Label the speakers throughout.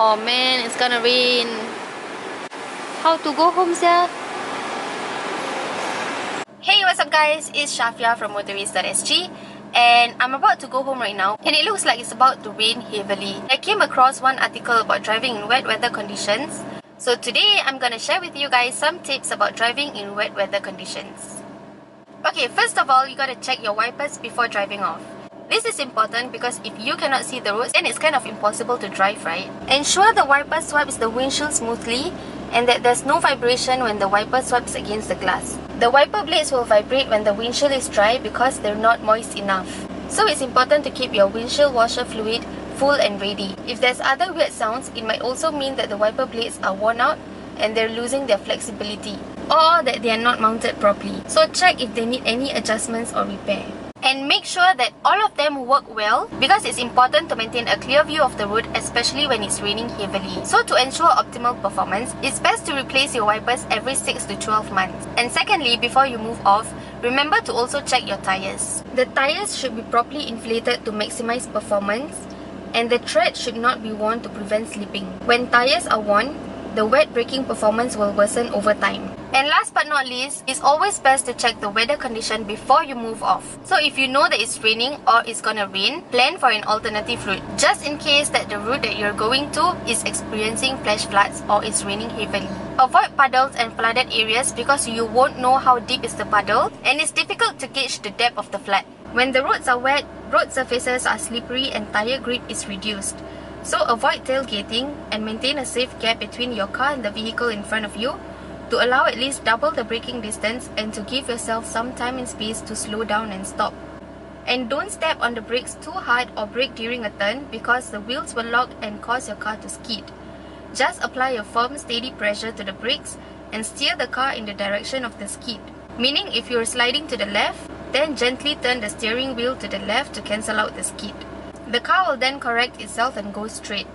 Speaker 1: Oh man, it's gonna rain. How to go home, sir? Hey, what's up guys? It's Shafiah from Motorist.sg, and I'm about to go home right now, and it looks like it's about to rain heavily. I came across one article about driving in wet weather conditions. So today, I'm gonna share with you guys some tips about driving in wet weather conditions. Okay, first of all, you gotta check your wipers before driving off. This is important because if you cannot see the roads, then it's kind of impossible to drive, right? Ensure the wiper swipes the windshield smoothly and that there's no vibration when the wiper swipes against the glass. The wiper blades will vibrate when the windshield is dry because they're not moist enough. So it's important to keep your windshield washer fluid full and ready. If there's other weird sounds, it might also mean that the wiper blades are worn out and they're losing their flexibility, or that they are not mounted properly. So check if they need any adjustments or repair. And make sure that all of them work well because it's important to maintain a clear view of the road, especially when it's raining heavily. So to ensure optimal performance, it's best to replace your wipers every 6 to 12 months. And secondly, before you move off, remember to also check your tires. The tires should be properly inflated to maximize performance, and the tread should not be worn to prevent slipping. When tires are worn, the wet braking performance will worsen over time. And last but not least, it's always best to check the weather condition before you move off. So if you know that it's raining or it's gonna rain, plan for an alternative route, just in case that the route that you're going to is experiencing flash floods or it's raining heavily. Avoid puddles and flooded areas because you won't know how deep is the puddle, and it's difficult to gauge the depth of the flood. When the roads are wet, road surfaces are slippery and tire grip is reduced. So avoid tailgating and maintain a safe gap between your car and the vehicle in front of you to allow at least double the braking distance and to give yourself some time and space to slow down and stop. And don't step on the brakes too hard or brake during a turn because the wheels will lock and cause your car to skid. Just apply a firm, steady pressure to the brakes and steer the car in the direction of the skid. Meaning if you're sliding to the left, then gently turn the steering wheel to the left to cancel out the skid. The car will then correct itself and go straight.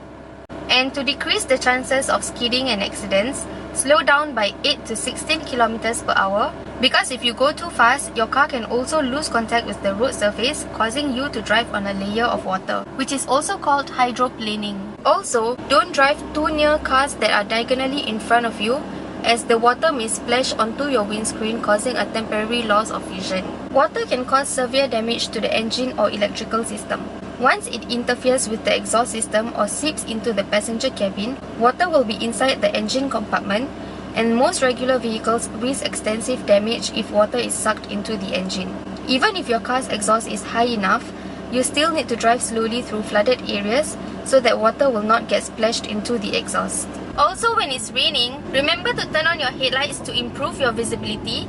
Speaker 1: And to decrease the chances of skidding and accidents, slow down by 8 to 16 km per hour because if you go too fast, your car can also lose contact with the road surface, causing you to drive on a layer of water, which is also called hydroplaning. Also, don't drive too near cars that are diagonally in front of you, as the water may splash onto your windscreen, causing a temporary loss of vision. Water can cause severe damage to the engine or electrical system. Once it interferes with the exhaust system or seeps into the passenger cabin, water will be inside the engine compartment, and most regular vehicles risk extensive damage if water is sucked into the engine. Even if your car's exhaust is high enough, you still need to drive slowly through flooded areas so that water will not get splashed into the exhaust. Also, when it's raining, remember to turn on your headlights to improve your visibility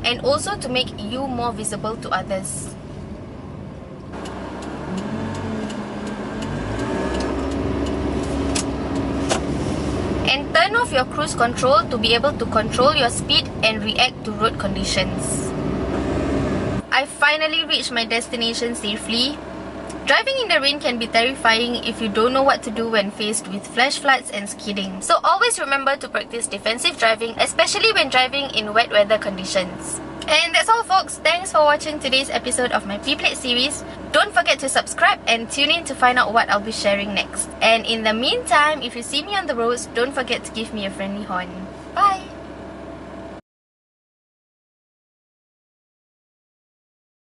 Speaker 1: and also to make you more visible to others. And turn off your cruise control to be able to control your speed and react to road conditions. I finally reached my destination safely. Driving in the rain can be terrifying if you don't know what to do when faced with flash floods and skidding. So always remember to practice defensive driving, especially when driving in wet weather conditions. And that's all folks, thanks for watching today's episode of my P-Plate series. Don't forget to subscribe and tune in to find out what I'll be sharing next. And in the meantime, if you see me on the roads, don't forget to give me a friendly horn. Bye!